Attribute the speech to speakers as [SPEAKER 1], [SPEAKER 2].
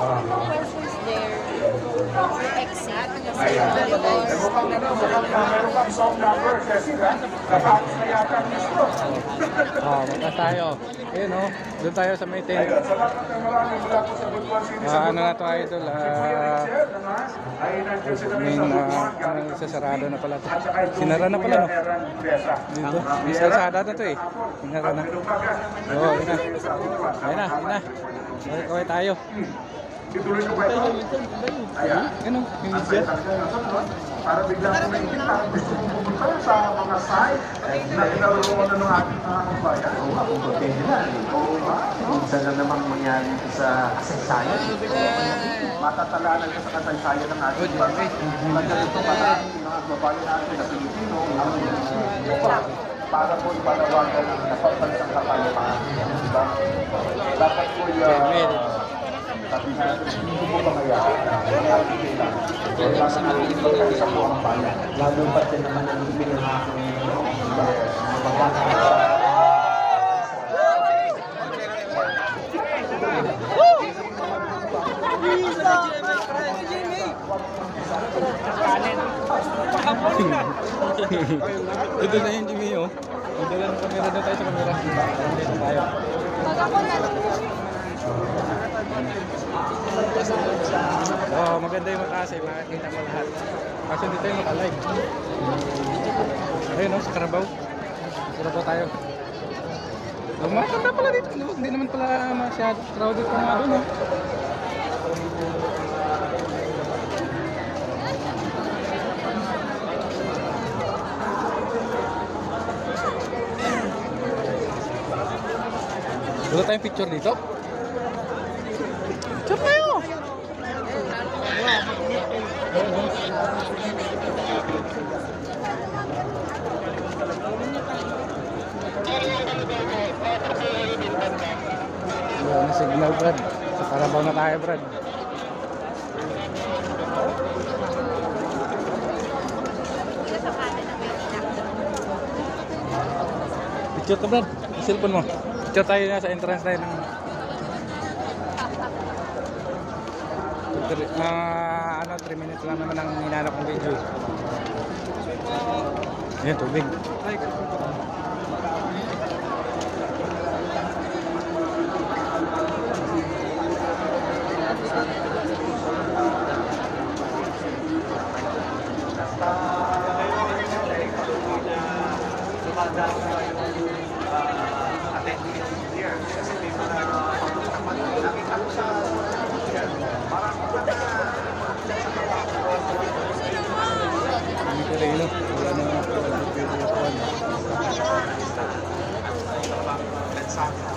[SPEAKER 1] persons there to exit kasi
[SPEAKER 2] Meron kang song number, Jessica. Natapos na yata ang listro.
[SPEAKER 3] Magkas tayo. Ayun o, doon tayo sa may tent.
[SPEAKER 2] Ayun, salamat ng marami mula po sa Butuan City sa
[SPEAKER 3] Ano na to, idol?
[SPEAKER 2] ay nandiyan sila
[SPEAKER 3] May
[SPEAKER 2] sa Butuan.
[SPEAKER 3] sasarado na pala to.
[SPEAKER 2] At saka yung
[SPEAKER 3] Sinara na pala, no?
[SPEAKER 2] Meron Pesa.
[SPEAKER 3] Dito, may sasada na to eh. Sinara na. Oo, yun na. Ayun na, yun na. Kaway tayo.
[SPEAKER 2] Ituloy ko ba ito? Ayan.
[SPEAKER 3] Ano? Yung
[SPEAKER 2] Ang saya talaga ng sunod. Para biglang kumingin na gusto mong pumunta sa mga site na inaruruan na ng ating mga kabayan.
[SPEAKER 4] Oo nga, kung pwede na.
[SPEAKER 2] Oo nga.
[SPEAKER 4] Minsan lang namang mangyari sa kasaysayan.
[SPEAKER 2] Matatalanan ka sa kasaysayan ng ating bansa. Nagkalito pala ang mga kabayan natin na Pilipino para po ipanawagan ng napapansang kapayapaan. Diba? Dapat po sabi natin, hindi po ba kaya ang ating kailangan? Kaya sa ating pagkaisa po ang bayan.
[SPEAKER 4] Lalo pa din naman ang ipinangako ng
[SPEAKER 3] Ito na yung Jimmy, oh. Dala ng camera doon tayo sa camera. Dito tayo. Maganda yung mataas eh. Makakita mo lahat. Kasi dito yung maka-live. Ayun, oh, sa Carabao. Sa Carabao tayo. Maganda pala dito. Hindi naman pala masyado crowded pa nga doon, oh. Wala tayong picture dito? Picture tayo! Wala na signal, Brad. Sa Carabao na tayo, Brad. Picture ka, Brad. Yung cellphone mo. Picture tayo na sa entrance tayo ng 3 minutes lang naman ang hinanap ng video. Ayan, tubig. Wala na